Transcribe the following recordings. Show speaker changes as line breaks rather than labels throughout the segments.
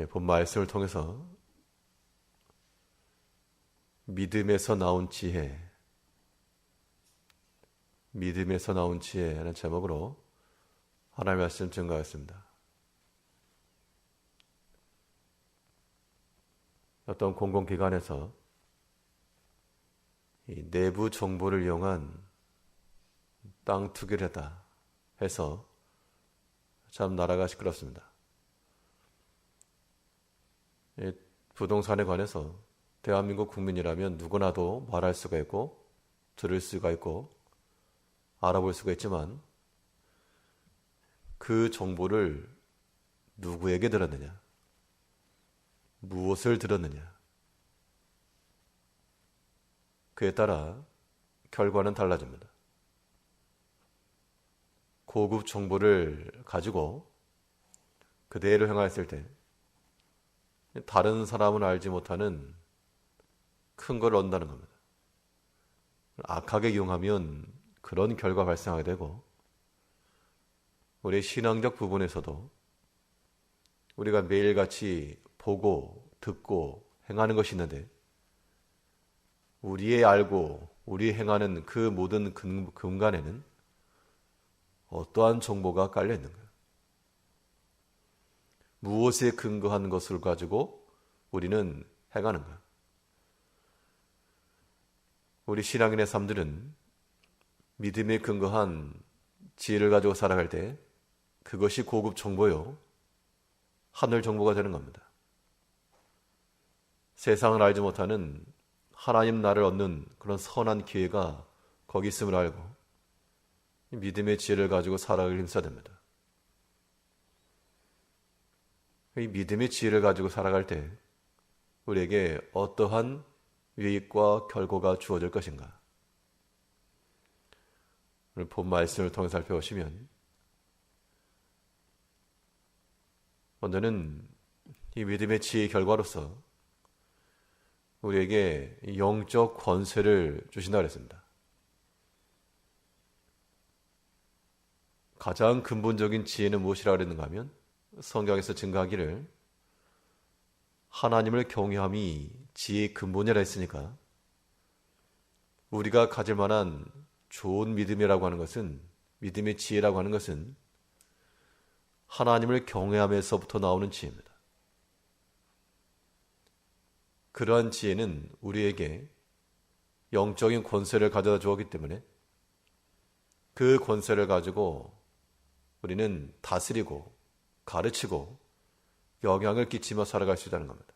본 말씀을 통해서 믿음에서 나온 지혜, 믿음에서 나온 지혜라는 제목으로 하나님의 말씀 증거하였습니다. 어떤 공공기관에서 이 내부 정보를 이용한 땅 투기를 했다 해서 참 나라가 시끄럽습니다. 부동산에 관해서 대한민국 국민이라면 누구나도 말할 수가 있고 들을 수가 있고 알아볼 수가 있지만 그 정보를 누구에게 들었느냐, 무엇을 들었느냐, 그에 따라 결과는 달라집니다. 고급 정보를 가지고 그대로 행하였을 때 다른 사람은 알지 못하는 큰 걸 얻는다는 겁니다. 악하게 이용하면 그런 결과 발생하게 되고, 우리의 신앙적 부분에서도 우리가 매일같이 보고 듣고 행하는 것이 있는데, 우리의 알고 우리 행하는 그 모든 근간에는 어떠한 정보가 깔려 있는 거예요. 무엇에 근거한 것을 가지고 우리는 행하는 거예요. 우리 신앙인의 삶들은 믿음에 근거한 지혜를 가지고 살아갈 때 그것이 고급 정보요, 하늘 정보가 되는 겁니다. 세상을 알지 못하는 하나님 나라를 얻는 그런 선한 기회가 거기 있음을 알고 믿음의 지혜를 가지고 살아가길 힘써야 됩니다. 이 믿음의 지혜를 가지고 살아갈 때 우리에게 어떠한 유익과 결과가 주어질 것인가? 오늘 본 말씀을 통해 살펴보시면 먼저는 이 믿음의 지혜의 결과로서 우리에게 영적 권세를 주신다고 했습니다. 가장 근본적인 지혜는 무엇이라고 그랬는가 하면 성경에서 증거하기를 하나님을 경외함이 지혜의 근본이라 했으니까 우리가 가질 만한 좋은 믿음이라고 하는 것은, 믿음의 지혜라고 하는 것은 하나님을 경외함에서부터 나오는 지혜입니다. 그러한 지혜는 우리에게 영적인 권세를 가져다 주었기 때문에 그 권세를 가지고 우리는 다스리고 가르치고 영향을 끼치며 살아갈 수 있다는 겁니다.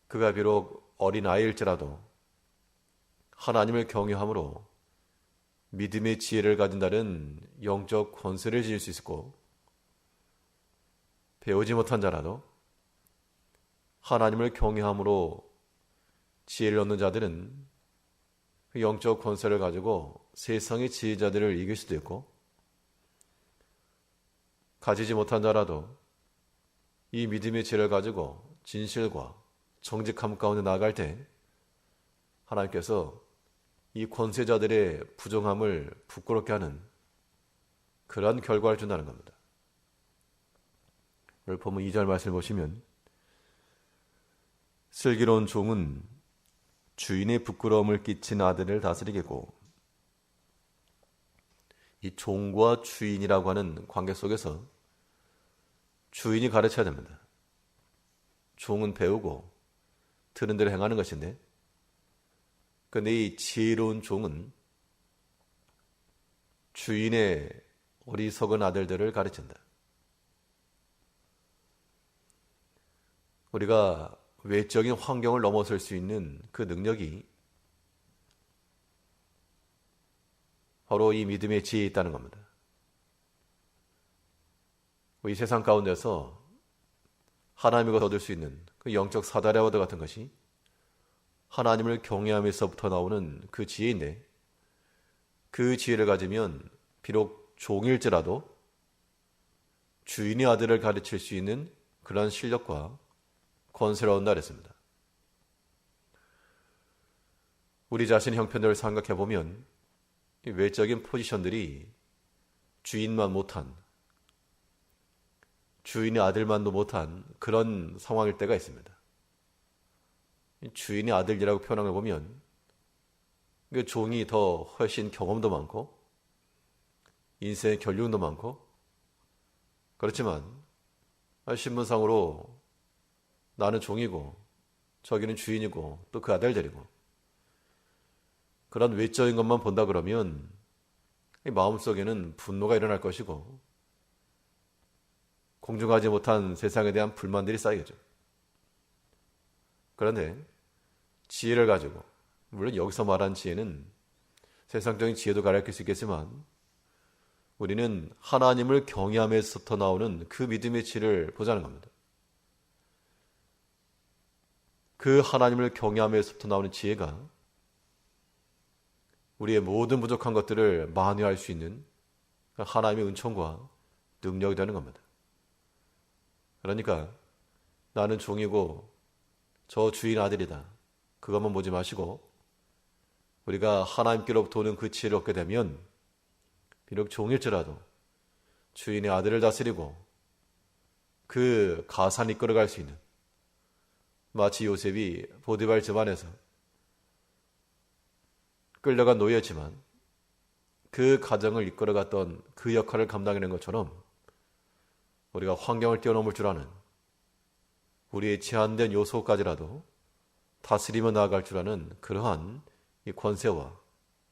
그가 비록 어린아이일지라도 하나님을 경외함으로 믿음의 지혜를 가진다는 영적 권세를 지닐 수 있고, 배우지 못한 자라도 하나님을 경외함으로 지혜를 얻는 자들은 그 영적 권세를 가지고 세상의 지혜자들을 이길 수도 있고, 가지지 못한 자라도 이 믿음의 지혜를 가지고 진실과 정직함 가운데 나아갈 때 하나님께서 이 권세자들의 부정함을 부끄럽게 하는 그러한 결과를 준다는 겁니다. 오늘 보면 2절 말씀을 보시면 슬기로운 종은 주인의 부끄러움을 끼친 아들을 다스리겠고, 이 종과 주인이라고 하는 관계 속에서 주인이 가르쳐야 됩니다. 종은 배우고 들은 대로 행하는 것인데, 그런데 이 지혜로운 종은 주인의 어리석은 아들들을 가르친다. 우리가 외적인 환경을 넘어설 수 있는 그 능력이 바로 이 믿음의 지혜에 있다는 겁니다. 이 세상 가운데서 하나님과 얻을 수 있는 그 영적 사다리와도 같은 것이 하나님을 경외함에서부터 나오는 그 지혜인데, 그 지혜를 가지면 비록 종일지라도 주인의 아들을 가르칠 수 있는 그런 실력과 권세를 얻는다 그랬습니다. 우리 자신의 형편들을 생각해보면 이 외적인 포지션들이 주인만 못한, 주인의 아들만도 못한 그런 상황일 때가 있습니다. 주인의 아들이라고 표현한 걸 보면 종이 더 훨씬 경험도 많고 인생의 경륜도 많고 그렇지만 신분상으로 나는 종이고 저기는 주인이고 또 그 아들들이고 그런 외적인 것만 본다 그러면 마음속에는 분노가 일어날 것이고 공정하지 못한 세상에 대한 불만들이 쌓이겠죠. 그런데 지혜를 가지고, 물론 여기서 말한 지혜는 세상적인 지혜도 가리킬 수 있겠지만 우리는 하나님을 경외함에서부터 나오는 그 믿음의 지혜를 보자는 겁니다. 그 하나님을 경외함에서부터 나오는 지혜가 우리의 모든 부족한 것들을 만회할 수 있는 하나님의 은총과 능력이 되는 겁니다. 그러니까 나는 종이고 저 주인 아들이다. 그것만 보지 마시고 우리가 하나님께로부터 오는 그 지혜를 얻게 되면 비록 종일지라도 주인의 아들을 다스리고 그 가산을 이끌어갈 수 있는, 마치 요셉이 보디발 집안에서 끌려간 노예였지만 그 가정을 이끌어갔던 그 역할을 감당해낸 것처럼 우리가 환경을 뛰어넘을 줄 아는, 우리의 제한된 요소까지라도 다스리며 나아갈 줄 아는 그러한 이 권세와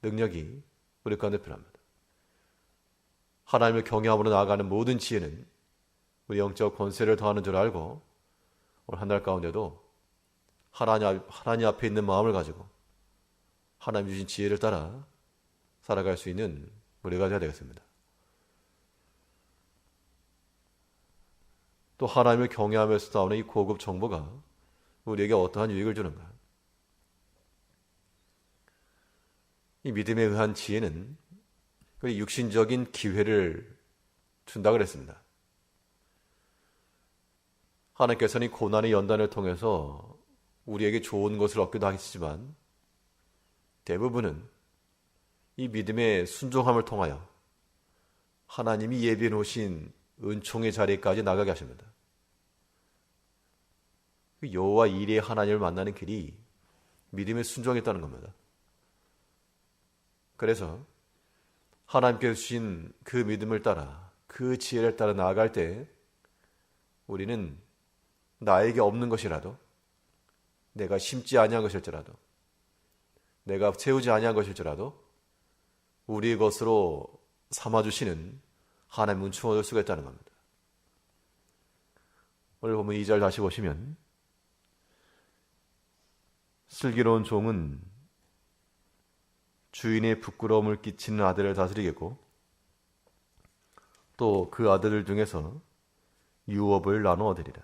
능력이 우리 가운데 필요합니다. 하나님을 경외함으로 나아가는 모든 지혜는 우리 영적 권세를 더하는 줄 알고 오늘 한 달 가운데도 하나님 앞에 있는 마음을 가지고 하나님 주신 지혜를 따라 살아갈 수 있는 우리가 되어야 되겠습니다. 또 하나님을 경외하면서 나오는 이 고급 정보가 우리에게 어떠한 유익을 주는가? 이 믿음에 의한 지혜는 육신적인 기회를 준다고 그랬습니다. 하나님께서는 이 고난의 연단을 통해서 우리에게 좋은 것을 얻기도 하시지만 대부분은 이 믿음의 순종함을 통하여 하나님이 예비해 놓으신 은총의 자리까지 나가게 하십니다. 여호와 이레의 하나님을 만나는 길이 믿음의 순종했다는 겁니다. 그래서 하나님께서 주신 그 믿음을 따라, 그 지혜를 따라 나아갈 때 우리는 나에게 없는 것이라도, 내가 심지 아니한 것일지라도, 내가 세우지 아니한 것일지라도 우리의 것으로 삼아주시는 하나님의 은총을 얻을 수가 있다는 겁니다. 오늘 보면 2절 다시 보시면 슬기로운 종은 주인의 부끄러움을 끼치는 아들을 다스리겠고 또 그 아들들 중에서 유업을 나누어 얻으리라.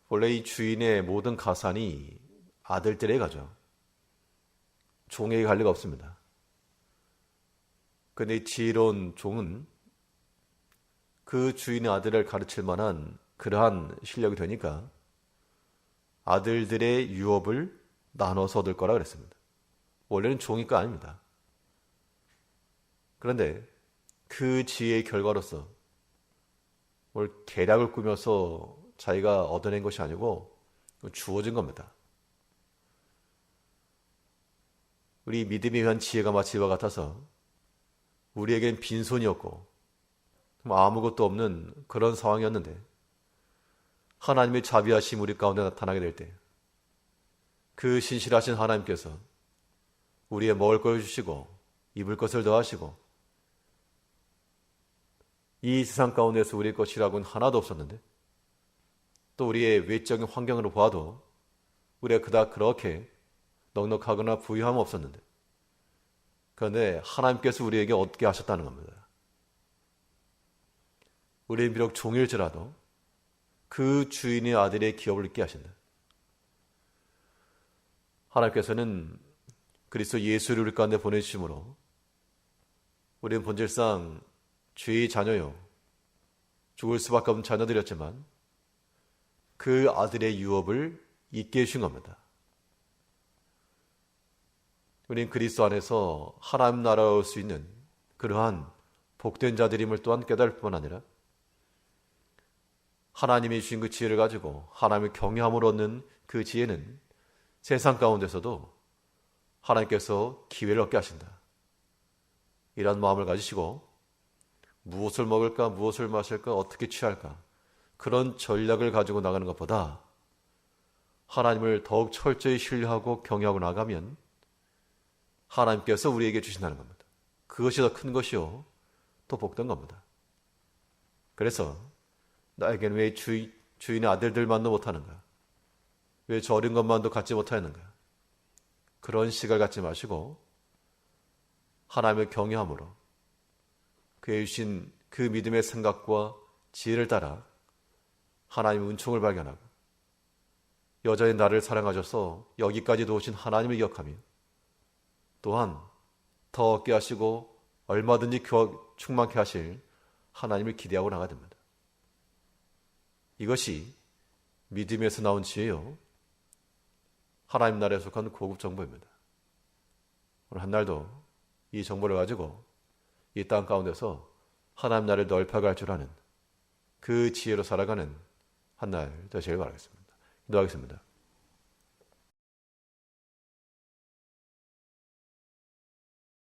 원래 이 주인의 모든 가산이 아들들에게 가죠. 종에게 갈 리가 없습니다. 그런데 이 지혜로운 종은 그 주인의 아들을 가르칠 만한 그러한 실력이 되니까 아들들의 유업을 나눠서 얻을 거라 그랬습니다. 원래는 종이 거 아닙니다. 그런데 그 지혜의 결과로서 뭘 계략을 꾸며서 자기가 얻어낸 것이 아니고 주어진 겁니다. 우리 믿음에 의한 지혜가 마치 이와 같아서 우리에겐 빈손이었고 아무것도 없는 그런 상황이었는데 하나님의 자비하심 우리 가운데 나타나게 될 때 그 신실하신 하나님께서 우리의 먹을 것을 주시고 입을 것을 더하시고 이 세상 가운데서 우리의 것이라고는 하나도 없었는데 또 우리의 외적인 환경으로 보아도 우리가 그닥 그렇게 넉넉하거나 부유함은 없었는데 그런데 하나님께서 우리에게 얻게 하셨다는 겁니다. 우리는 비록 종일지라도 그 주인의 아들의 기업을 있게 하신다. 하나님께서는 그리스도 예수를 우리 가운데 보내주심으로 우리는 본질상 죄의 자녀요 죽을 수밖에 없는 자녀들이었지만 그 아들의 유업을 있게 해주신 겁니다. 우리는 그리스도 안에서 하나님 나라에 올 수 있는 그러한 복된 자들임을 또한 깨달을 뿐만 아니라 하나님이 주신 그 지혜를 가지고 하나님을 경외함을 얻는 그 지혜는 세상 가운데서도 하나님께서 기회를 얻게 하신다. 이런 마음을 가지시고 무엇을 먹을까, 무엇을 마실까, 어떻게 취할까 그런 전략을 가지고 나가는 것보다 하나님을 더욱 철저히 신뢰하고 경외하고 나가면 하나님께서 우리에게 주신다는 겁니다. 그것이 더 큰 것이요 더 복된 겁니다. 그래서 나에게는 왜 주인의 아들들만도 못하는가? 왜 저 어린 것만도 갖지 못하는가? 그런 시각을 갖지 마시고 하나님을 경외함으로 그의 주신 그 믿음의 생각과 지혜를 따라 하나님의 은총을 발견하고 여전히 나를 사랑하셔서 여기까지 도우신 하나님을 기억하며 또한 더 얻게 하시고 얼마든지 충만케 하실 하나님을 기대하고 나가야 됩니다. 이것이 믿음에서 나온 지혜요 하나님 나라에 속한 고급 정보입니다. 오늘 한날도 이 정보를 가지고 이 땅 가운데서 하나님 나라를 넓혀갈 줄 아는 그 지혜로 살아가는 한날 되시길 바라겠습니다. 기도하겠습니다.